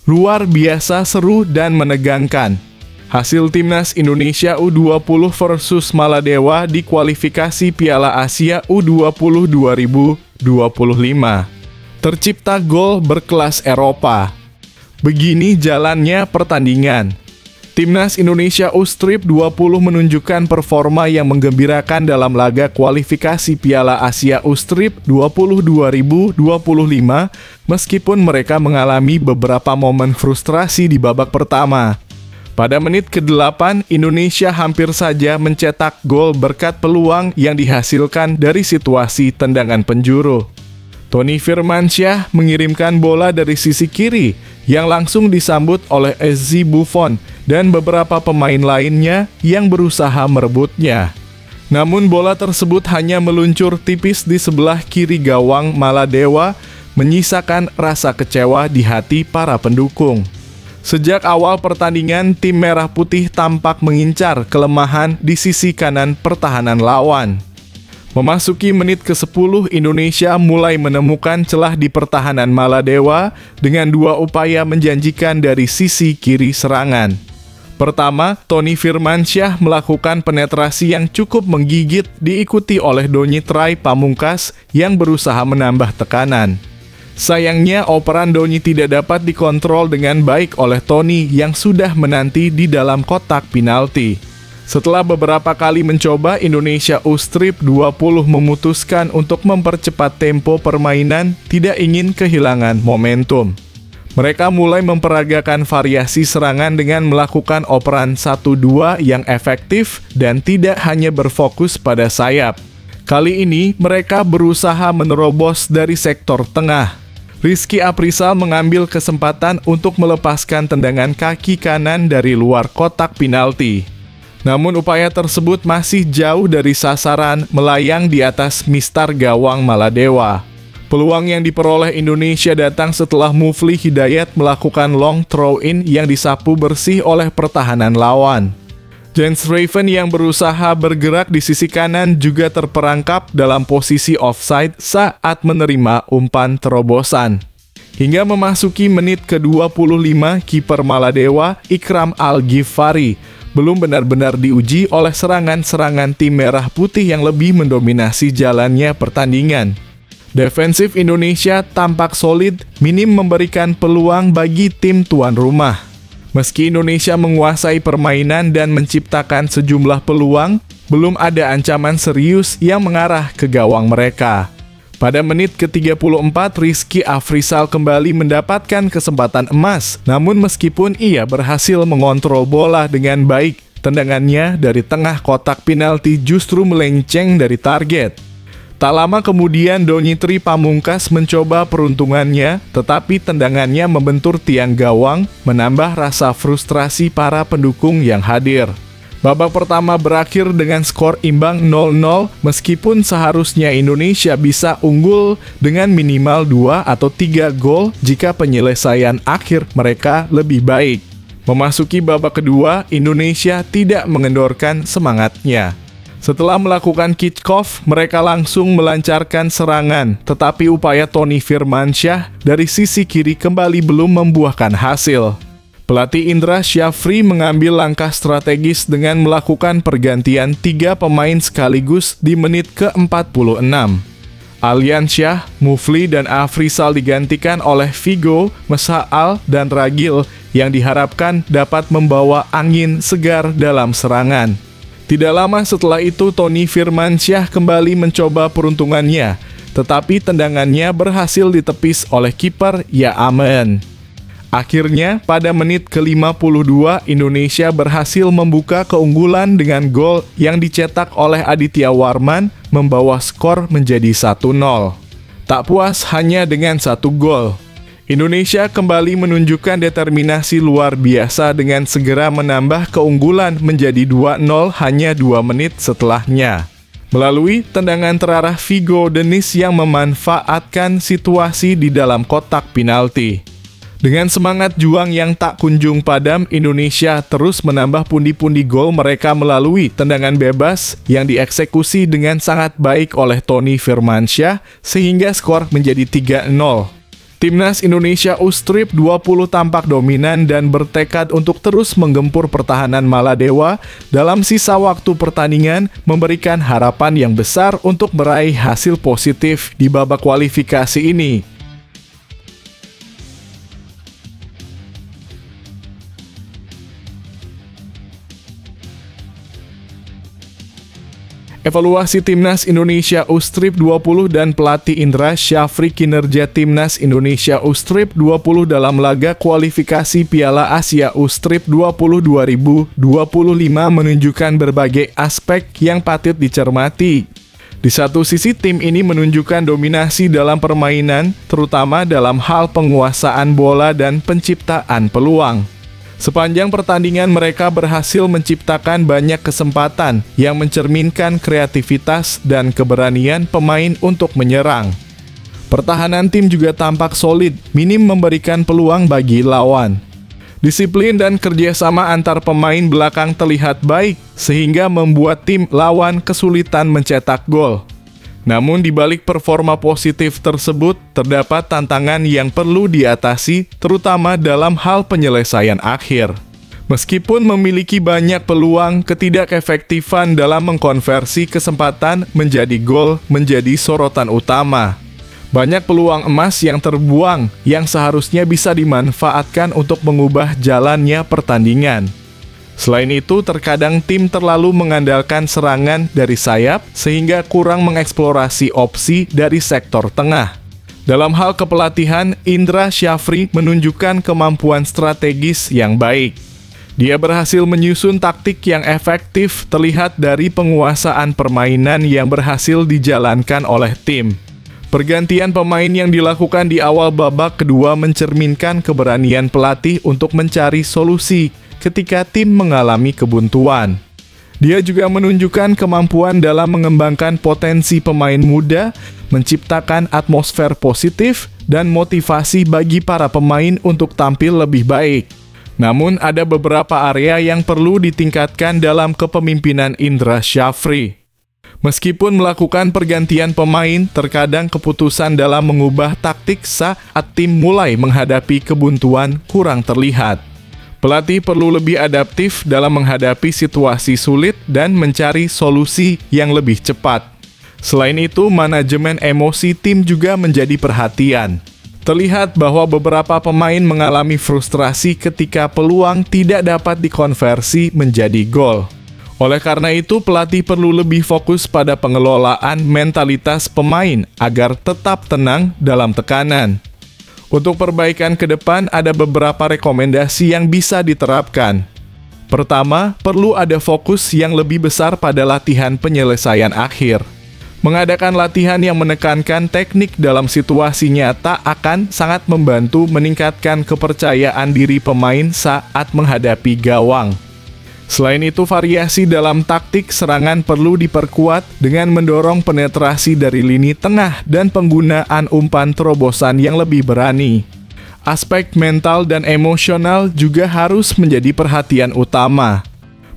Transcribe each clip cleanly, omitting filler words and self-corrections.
Luar biasa seru dan menegangkan. Hasil Timnas Indonesia U20 versus Maladewa di kualifikasi Piala Asia U20 2025. Tercipta gol berkelas Eropa. Begini jalannya pertandingan. Timnas Indonesia U-Strip 20 menunjukkan performa yang menggembirakan dalam laga kualifikasi Piala Asia U-Strip 20 2025 meskipun mereka mengalami beberapa momen frustrasi di babak pertama. Pada menit ke-8, Indonesia hampir saja mencetak gol berkat peluang yang dihasilkan dari situasi tendangan penjuru. Tony Firmansyah mengirimkan bola dari sisi kiri yang langsung disambut oleh SC Buffon dan beberapa pemain lainnya yang berusaha merebutnya. Namun bola tersebut hanya meluncur tipis di sebelah kiri gawang Maladewa, menyisakan rasa kecewa di hati para pendukung. Sejak awal pertandingan, tim Merah Putih tampak mengincar kelemahan di sisi kanan pertahanan lawan. Memasuki menit ke-10, Indonesia mulai menemukan celah di pertahanan Maladewa dengan dua upaya menjanjikan dari sisi kiri serangan. Pertama, Tony Firmansyah melakukan penetrasi yang cukup menggigit diikuti oleh Donny Pamungkas yang berusaha menambah tekanan. Sayangnya, operan Donny tidak dapat dikontrol dengan baik oleh Tony yang sudah menanti di dalam kotak penalti. Setelah beberapa kali mencoba, Indonesia U-Strip 20 memutuskan untuk mempercepat tempo permainan, tidak ingin kehilangan momentum. Mereka mulai memperagakan variasi serangan dengan melakukan operan 1-2 yang efektif dan tidak hanya berfokus pada sayap. Kali ini, mereka berusaha menerobos dari sektor tengah. Rizky Aprizal mengambil kesempatan untuk melepaskan tendangan kaki kanan dari luar kotak penalti. Namun upaya tersebut masih jauh dari sasaran, melayang di atas mistar gawang Maladewa. Peluang yang diperoleh Indonesia datang setelah Mufli Hidayat melakukan long throw-in yang disapu bersih oleh pertahanan lawan. Jens Raven yang berusaha bergerak di sisi kanan juga terperangkap dalam posisi offside saat menerima umpan terobosan. Hingga memasuki menit ke-25, kiper Maladewa, Ikram Al-Ghifari, belum benar-benar diuji oleh serangan-serangan tim Merah Putih yang lebih mendominasi jalannya pertandingan. Defensif Indonesia tampak solid, minim memberikan peluang bagi tim tuan rumah. Meski Indonesia menguasai permainan dan menciptakan sejumlah peluang, belum ada ancaman serius yang mengarah ke gawang mereka. Pada menit ke-34, Rizky Aprizal kembali mendapatkan kesempatan emas. Namun meskipun ia berhasil mengontrol bola dengan baik, tendangannya dari tengah kotak penalti justru melenceng dari target. Tak lama kemudian Donny Pamungkas mencoba peruntungannya, tetapi tendangannya membentur tiang gawang, menambah rasa frustrasi para pendukung yang hadir. Babak pertama berakhir dengan skor imbang 0-0, meskipun seharusnya Indonesia bisa unggul dengan minimal 2 atau 3 gol jika penyelesaian akhir mereka lebih baik. Memasuki babak kedua, Indonesia tidak mengendorkan semangatnya. Setelah melakukan kick-off, mereka langsung melancarkan serangan, tetapi upaya Tony Firmansyah dari sisi kiri kembali belum membuahkan hasil. Pelatih Indra Syafri mengambil langkah strategis dengan melakukan pergantian 3 pemain sekaligus di menit ke-46. Alyansyah, Mufli, dan Aprizal digantikan oleh Figo, Meshaal, dan Ragil yang diharapkan dapat membawa angin segar dalam serangan. Tidak lama setelah itu, Tony Firmansyah kembali mencoba peruntungannya, tetapi tendangannya berhasil ditepis oleh kiper Yaamen. Akhirnya, pada menit ke-52, Indonesia berhasil membuka keunggulan dengan gol yang dicetak oleh Aditya Warman, membawa skor menjadi 1-0. Tak puas hanya dengan 1 gol, Indonesia kembali menunjukkan determinasi luar biasa dengan segera menambah keunggulan menjadi 2-0 hanya 2 menit setelahnya. Melalui tendangan terarah Figo Denis yang memanfaatkan situasi di dalam kotak penalti. Dengan semangat juang yang tak kunjung padam, Indonesia terus menambah pundi-pundi gol mereka melalui tendangan bebas yang dieksekusi dengan sangat baik oleh Tony Firmansyah sehingga skor menjadi 3-0. Timnas Indonesia U-Strip 20 tampak dominan dan bertekad untuk terus menggempur pertahanan Maladewa dalam sisa waktu pertandingan, memberikan harapan yang besar untuk meraih hasil positif di babak kualifikasi ini. Evaluasi Timnas Indonesia U-Strip 20 dan pelatih Indra Syafri kinerja Timnas Indonesia U-Strip 20 dalam laga kualifikasi Piala Asia U-Strip 20 2025 menunjukkan berbagai aspek yang patut dicermati. Di satu sisi, tim ini menunjukkan dominasi dalam permainan, terutama dalam hal penguasaan bola dan penciptaan peluang. Sepanjang pertandingan mereka berhasil menciptakan banyak kesempatan yang mencerminkan kreativitas dan keberanian pemain untuk menyerang. Pertahanan tim juga tampak solid, minim memberikan peluang bagi lawan. Disiplin dan kerjasama antar pemain belakang terlihat baik, sehingga membuat tim lawan kesulitan mencetak gol. Namun di balik performa positif tersebut, terdapat tantangan yang perlu diatasi, terutama dalam hal penyelesaian akhir. Meskipun memiliki banyak peluang, ketidakefektifan dalam mengkonversi kesempatan menjadi gol menjadi sorotan utama. Banyak peluang emas yang terbuang, yang seharusnya bisa dimanfaatkan untuk mengubah jalannya pertandingan. Selain itu, terkadang tim terlalu mengandalkan serangan dari sayap sehingga kurang mengeksplorasi opsi dari sektor tengah. Dalam hal kepelatihan, Indra Syafri menunjukkan kemampuan strategis yang baik. Dia berhasil menyusun taktik yang efektif terlihat dari penguasaan permainan yang berhasil dijalankan oleh tim. Pergantian pemain yang dilakukan di awal babak kedua mencerminkan keberanian pelatih untuk mencari solusi ketika tim mengalami kebuntuan. Dia juga menunjukkan kemampuan dalam mengembangkan potensi pemain muda, menciptakan atmosfer positif, dan motivasi bagi para pemain untuk tampil lebih baik. Namun ada beberapa area yang perlu ditingkatkan dalam kepemimpinan Indra Syafri. Meskipun melakukan pergantian pemain, terkadang keputusan dalam mengubah taktik saat tim mulai menghadapi kebuntuan kurang terlihat. Pelatih perlu lebih adaptif dalam menghadapi situasi sulit dan mencari solusi yang lebih cepat. Selain itu, manajemen emosi tim juga menjadi perhatian. Terlihat bahwa beberapa pemain mengalami frustrasi ketika peluang tidak dapat dikonversi menjadi gol. Oleh karena itu, pelatih perlu lebih fokus pada pengelolaan mentalitas pemain agar tetap tenang dalam tekanan. Untuk perbaikan ke depan, ada beberapa rekomendasi yang bisa diterapkan. Pertama, perlu ada fokus yang lebih besar pada latihan penyelesaian akhir. Mengadakan latihan yang menekankan teknik dalam situasi nyata akan sangat membantu meningkatkan kepercayaan diri pemain saat menghadapi gawang. Selain itu, variasi dalam taktik serangan perlu diperkuat dengan mendorong penetrasi dari lini tengah dan penggunaan umpan terobosan yang lebih berani. Aspek mental dan emosional juga harus menjadi perhatian utama.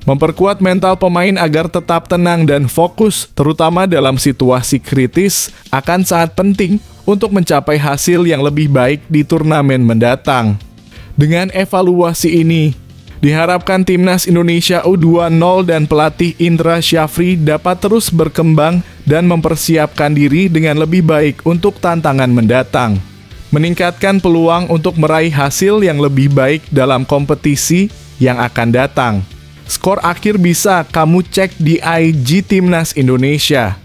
Memperkuat mental pemain agar tetap tenang dan fokus, terutama dalam situasi kritis, akan sangat penting untuk mencapai hasil yang lebih baik di turnamen mendatang. Dengan evaluasi ini, diharapkan Timnas Indonesia U20 dan pelatih Indra Syafri dapat terus berkembang dan mempersiapkan diri dengan lebih baik untuk tantangan mendatang. Meningkatkan peluang untuk meraih hasil yang lebih baik dalam kompetisi yang akan datang. Skor akhir bisa kamu cek di IG Timnas Indonesia.